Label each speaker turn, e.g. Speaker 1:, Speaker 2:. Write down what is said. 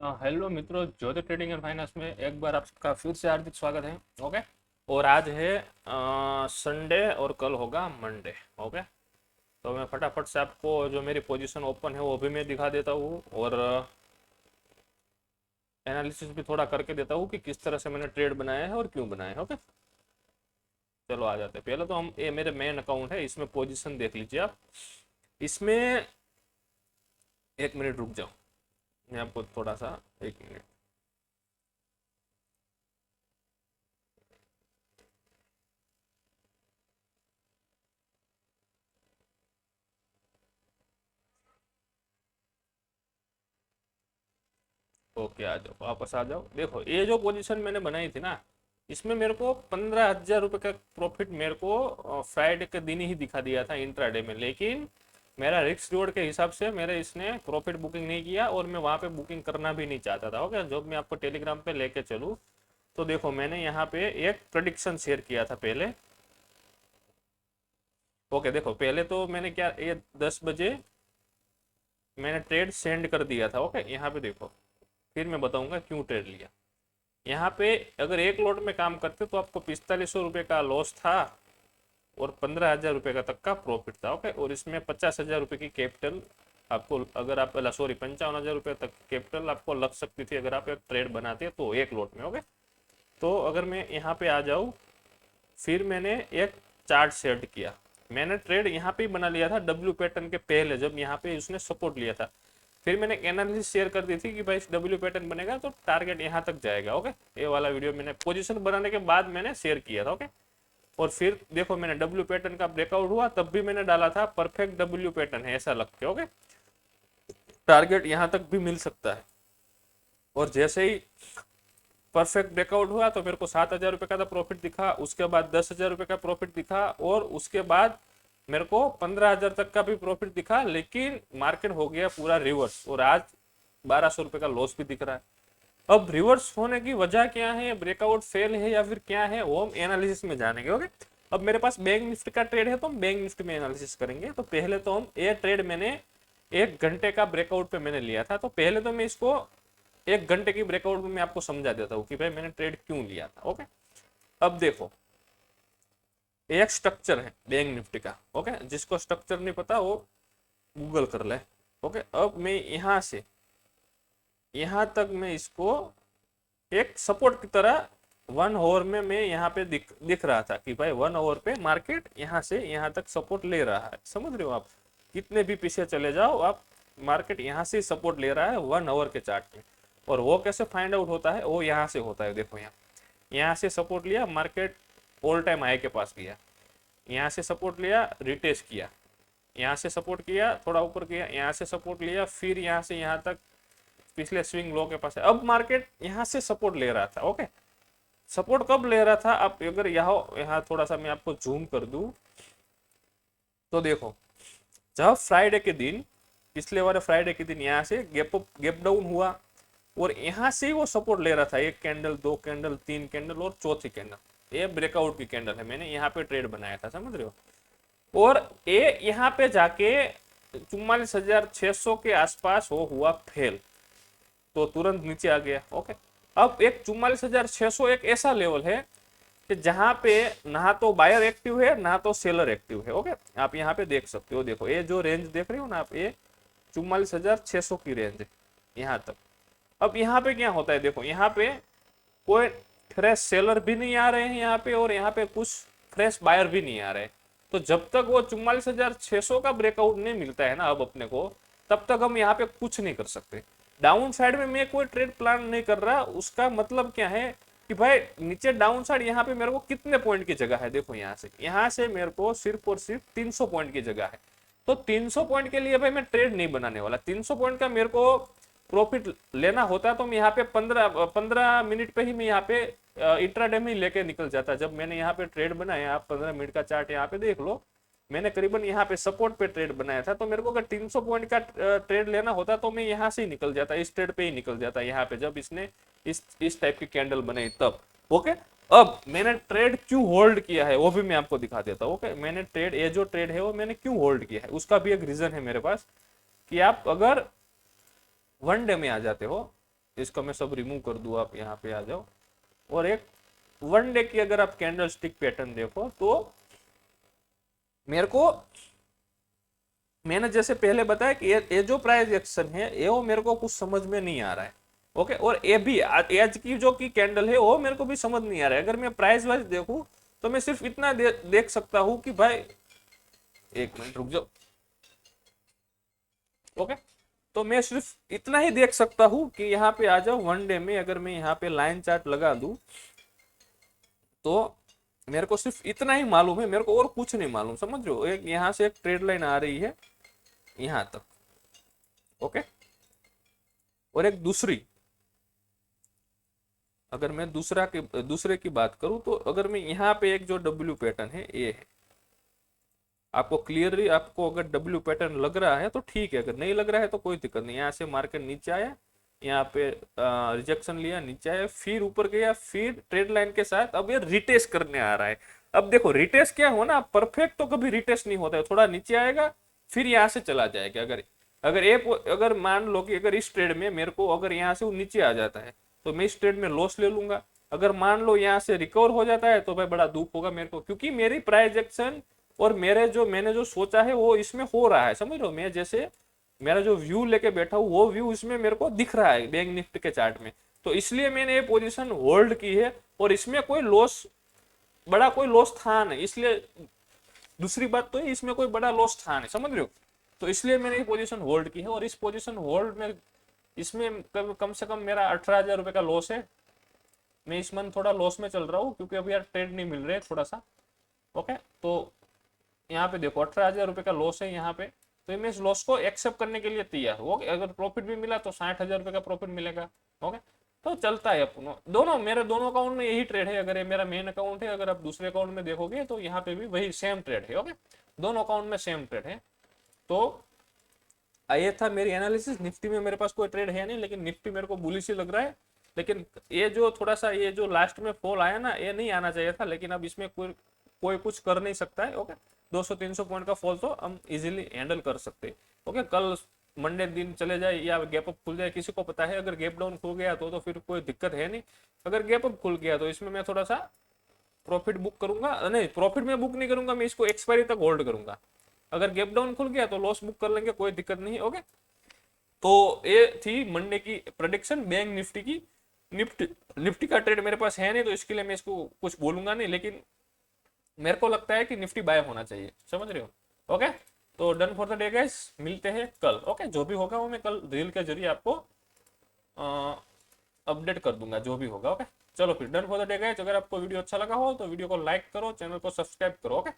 Speaker 1: Hello मित्रों, ज्योति trading and finance में एक बार आपका फिर से हार्दिक स्वागत है। ओके। और आज है संडे और कल होगा मंडे। ओके। तो मैं फटाफट से आपको जो मेरी पोजीशन ओपन है वो भी मैं दिखा देता हूँ, और एनालिसिस भी थोड़ा करके देता हूँ कि किस तरह से मैंने ट्रेड बनाया है और क्यों बनाया है। ओके। चलो आ जाते हैं। पहले तो हम ये मेरे मेन अकाउंट है, इसमें पोजीशन देख लीजिए आप। इसमें एक मिनट रुक जाओ, मैं आपको थोड़ा सा, एक मिनट। ओके, आ जाओ, वापस आ जाओ। देखो, ये जो पोजीशन मैंने बनाई थी ना, इसमें मेरे को 15,000 रुपये का प्रॉफिट मेरे को फ्राइडे के दिन ही दिखा दिया था इंट्राडे में। लेकिन मेरा रिस्क रिवॉर्ड के हिसाब से मेरे इसने प्रॉफिट बुकिंग नहीं किया, और मैं वहाँ पे बुकिंग करना भी नहीं चाहता था। ओके, जब मैं आपको टेलीग्राम पे लेके चलूँ तो देखो, मैंने यहाँ पे एक प्रडिक्शन शेयर किया था पहले। ओके, देखो पहले तो मैंने क्या, ये 10 बजे मैंने ट्रेड सेंड कर दिया था। ओके, यहाँ पे देखो, फिर मैं बताऊंगा क्यों ट्रेड लिया। यहाँ पे अगर एक लॉट में काम करते तो आपको 4500 रुपये का लॉस था, और 15,000 रुपये का तक का प्रॉफिट था। ओके, और इसमें 50,000 रुपये की कैपिटल आपको, अगर आप, सॉरी, 55,000 रुपये तक कैपिटल आपको लग सकती थी अगर आप एक ट्रेड बनाते तो एक लॉट में। ओके। तो अगर मैं यहाँ पे आ जाऊँ, फिर मैंने एक चार्ट सेट किया। मैंने ट्रेड यहाँ पे ही बना लिया था डब्ल्यू पैटर्न के पहले, जब यहाँ पे उसने सपोर्ट लिया था। फिर मैंने एनालिसिस शेयर कर दी थी कि भाई डब्ल्यू पैटर्न बनेगा तो टारगेट यहाँ तक जाएगा। ओके, ये वाला वीडियो मैंने पोजीशन बनाने के बाद मैंने शेयर किया था। ओके। और फिर देखो, मैंने डब्ल्यू पैटर्न का ब्रेकआउट हुआ तब भी मैंने डाला था परफेक्ट डब्ल्यू पैटर्न है ऐसा लग के। ओके, टारगेट यहाँ तक भी मिल सकता है। और जैसे ही परफेक्ट ब्रेकआउट हुआ तो मेरे को 7,000 रुपये का था प्रॉफिट दिखा, उसके बाद 10,000 रुपये का प्रॉफिट दिखा, और उसके बाद मेरे को 15,000 तक का भी प्रॉफिट दिखा। लेकिन मार्केट हो गया पूरा रिवर्स, और आज 1,200 रुपये का लॉस भी दिख रहा है। अब रिवर्स होने की वजह क्या है, ब्रेकआउट फेल है या फिर क्या है, वो हम एनालिसिस में जानेंगे। ओके। अब मेरे पास बैंक निफ्टी का ट्रेड है तो हम बैंक निफ्टी में एनालिसिस करेंगे। तो पहले तो हम ये ट्रेड मैंने 1 घंटे का ब्रेकआउट पे मैंने लिया था, तो पहले तो मैं इसको 1 घंटे की ब्रेकआउट में मैं आपको समझा देता हूँ कि भाई मैंने ट्रेड क्यों लिया था। ओके। अब देखो, एक स्ट्रक्चर है बैंक निफ्टी का। ओके, जिसको स्ट्रक्चर नहीं पता वो गूगल कर ले। ओके, अब मैं यहाँ से यहाँ तक मैं इसको एक सपोर्ट की तरह 1 आवर में मैं यहाँ पे दिख रहा था कि भाई 1 आवर पे मार्केट यहाँ से यहाँ तक सपोर्ट ले रहा है। समझ रहे हो आप, कितने भी पीछे चले जाओ आप, मार्केट यहाँ से सपोर्ट ले रहा है 1 आवर के चार्ट में। और वो कैसे फाइंड आउट होता है, वो यहाँ से होता है। देखो, यहाँ से सपोर्ट लिया, मार्केट ऑल टाइम हाई के पास गया, यहाँ से सपोर्ट लिया, रिटेस्ट किया, यहाँ से सपोर्ट किया, थोड़ा ऊपर किया, यहाँ से सपोर्ट लिया, फिर यहाँ से यहाँ तक पिछले स्विंग लो के पास है। अब मार्केट यहाँ से सपोर्ट ले रहा था। ओके, सपोर्ट कब ले रहा था, आप अगर यहाँ यहाँ थोड़ा सा मैं आपको जूम कर दूं तो देखो, जब फ्राइडे के दिन, पिछले वाले फ्राइडे के दिन यहाँ से गैप डाउन हुआ, और यहाँ से वो सपोर्ट ले रहा था। एक कैंडल, दो कैंडल, तीन कैंडल, और चौथी कैंडल, ये ब्रेकआउट की कैंडल है, मैंने यहाँ पे ट्रेड बनाया था। समझ रहे हो। और ये यहाँ पे जाके 44,600 के आसपास वो हुआ फेल, तो तुरंत नीचे आ गया। ओके। अब एक 44,600 एक ऐसा लेवल है कि जहां पे ना तो बायर एक्टिव है ना तो सेलर एक्टिव है। ओके, आप यहाँ पे देख सकते हो। देखो, ये जो रेंज देख रहे हो ना आप, ये 44,600 की रेंज है यहाँ तक। अब यहाँ पे क्या होता है, देखो यहाँ पे कोई फ्रेश सेलर भी नहीं आ रहे हैं यहाँ पे, और यहाँ पे कुछ फ्रेश बायर भी नहीं आ रहे। तो जब तक वो 44,600 का ब्रेकआउट नहीं मिलता है ना अब अपने को, तब तक हम यहाँ पे कुछ नहीं कर सकते। डाउन साइड में मैं कोई ट्रेड प्लान नहीं कर रहा, उसका मतलब क्या है कि भाई नीचे डाउन साइड यहाँ पे मेरे को कितने पॉइंट की जगह है। देखो, यहाँ से मेरे को सिर्फ और सिर्फ 300 पॉइंट की जगह है। तो 300 पॉइंट के लिए भाई मैं ट्रेड नहीं बनाने वाला। 300 पॉइंट का मेरे को प्रॉफिट लेना होता तो मैं यहाँ पे 15 मिनट पे ही मैं यहाँ पे इंट्राडे में लेके निकल जाता। जब मैंने यहाँ पे ट्रेड बनाया, आप 15 मिनट का चार्ट यहाँ पे देख लो, मैंने करीबन यहाँ पे सपोर्ट पे ट्रेड बनाया था। तो मेरे को अगर 300 पॉइंट का ट्रेड लेना होता तो मैं यहाँ से ही निकल जाता, इस ट्रेड पे ही निकल जाता यहाँ पे, जब इसने इस टाइप की कैंडल बनाई तब। ओके। अब मैंने ट्रेड क्यों होल्ड किया है वो भी मैं आपको दिखा देता हूँ। ओके, मैंने ट्रेड, ये जो ट्रेड है वो मैंने क्यों होल्ड किया है, उसका भी एक रीजन है मेरे पास। कि आप अगर 1 डे में आ जाते हो, इसको मैं सब रिमूव कर दूँ, आप यहाँ पे आ जाओ। और एक वन डे की अगर आप कैंडल स्टिक पैटर्न देखो तो मेरे को, मैंने जैसे पहले बताया कि ये जो प्राइस एक्शन है ये वो मेरे को कुछ समझ में नहीं आ रहा है। ओके, और ये भी आज की जो की कैंडल है वो मेरे को भी समझ नहीं आ रहा है। अगर मैं प्राइस वाइज देखूं तो मैं सिर्फ इतना देख सकता हूं कि भाई, एक मिनट रुक जाओ। ओके, तो मैं सिर्फ इतना ही देख सकता हूं कि यहाँ पे आ जाओ वन डे में, अगर मैं यहाँ पे लाइन चार्ट लगा दूं तो मेरे को सिर्फ इतना ही मालूम है, मेरे को और कुछ नहीं मालूम, समझ रहे हो। एक यहाँ से एक ट्रेड लाइन आ रही है यहाँ तक, ओके, और एक दूसरी, अगर मैं दूसरे की बात करूं तो अगर मैं यहाँ पे एक जो डब्ल्यू पैटर्न है ये है, आपको क्लियरली, आपको अगर डब्ल्यू पैटर्न लग रहा है तो ठीक है, अगर नहीं लग रहा है तो कोई दिक्कत नहीं। यहाँ से मार्केट नीचे आया, यहाँ पे रिजेक्शन लिया, नीचे आया, फिर ऊपर गया, फिर ट्रेड लाइन के साथ अब ये रिटेस्ट करने आ रहा है। अब देखो रिटेस्ट क्या हो ना, परफेक्ट तो कभी रिटेस्ट नहीं होता है, थोड़ा नीचे आएगा फिर यहाँ से चला जाएगा। अगर अगर ये अगर मान लो कि अगर इस ट्रेड में मेरे को अगर यहाँ से वो नीचे आ जाता है तो मैं इस ट्रेड में लॉस ले लूंगा। अगर मान लो यहाँ से रिकवर हो जाता है तो भाई बड़ा दुख होगा मेरे को, क्योंकि मेरी प्राइस एक्शन और मैंने जो सोचा है वो इसमें हो रहा है, समझ लो। मैं जैसे मेरा जो व्यू लेके बैठा हूँ वो व्यू इसमें मेरे को दिख रहा है बैंक निफ्टी के चार्ट में, तो इसलिए मैंने ये पोजीशन होल्ड की है। और इसमें कोई लॉस, बड़ा कोई लॉस था नहीं, इसलिए दूसरी बात तो इसमें कोई बड़ा लॉस था नहीं, समझ रहे हो। तो इसलिए मैंने ये पोजीशन होल्ड की है। और इस पोजीशन होल्ड में इसमें कम से कम मेरा 18,000 रुपए का लॉस है। मैं इस मंथ थोड़ा लॉस में चल रहा हूँ क्योंकि अभी यार ट्रेड नहीं मिल रहे थोड़ा सा। ओके, तो यहाँ पे देखो 18,000 रुपए का लॉस है यहाँ पे, तो मैं इस लॉस को एक्सेप्ट करने के लिए तैयार हूँ। अगर प्रॉफिट भी मिला तो 60,000 रुपए का प्रॉफिट मिलेगा। ओके, तो चलता है अपनों दोनों, मेरे दोनों अकाउंट में यही ट्रेड है। अगर ये मेरा मेन अकाउंट है, अगर आप दूसरे अकाउंट में देखोगे तो यहाँ पे भी वही सेम ट्रेड है। ओके, दोनों अकाउंट में सेम ट्रेड है। तो ये था मेरी एनालिसिस। निफ्टी में मेरे पास कोई ट्रेड है नहीं, लेकिन निफ्टी मेरे को बुलिश ही लग रहा है। लेकिन ये जो थोड़ा सा ये जो लास्ट में फॉल आया ना, ये नहीं आना चाहिए था, लेकिन अब इसमें कोई कुछ कर नहीं सकता है। ओके, 200-300 पॉइंट का फॉल तो हम इजीली हैंडल कर सकते हैं। ओके, कल मंडे दिन चले जाए या गैप अप खुल जाए, किसी को पता है। अगर गैप डाउन खुल गया तो फिर कोई दिक्कत है नहीं। अगर गैप अप खुल गया तो इसमें मैं थोड़ा सा प्रॉफिट बुक करूंगा, नहीं प्रॉफिट में बुक नहीं करूंगा, मैं इसको एक्सपायरी तक होल्ड करूंगा। अगर गैप डाउन खुल गया तो लॉस बुक कर लेंगे, कोई दिक्कत नहीं है। ओके, तो ये थी मंडे की प्रेडिक्शन बैंक निफ्टी की। निफ्टी का ट्रेड मेरे पास है नहीं तो इसके लिए मैं इसको कुछ बोलूंगा नहीं, लेकिन मेरे को लगता है कि निफ्टी बाय होना चाहिए, समझ रहे हो। ओके, तो done for the day guys, मिलते हैं कल। ओके, जो भी होगा वो मैं कल रील के जरिए आपको अपडेट कर दूंगा, जो भी होगा। ओके, चलो फिर done for the day guys. अगर आपको वीडियो अच्छा लगा हो तो वीडियो को लाइक करो, चैनल को सब्सक्राइब करो। ओके।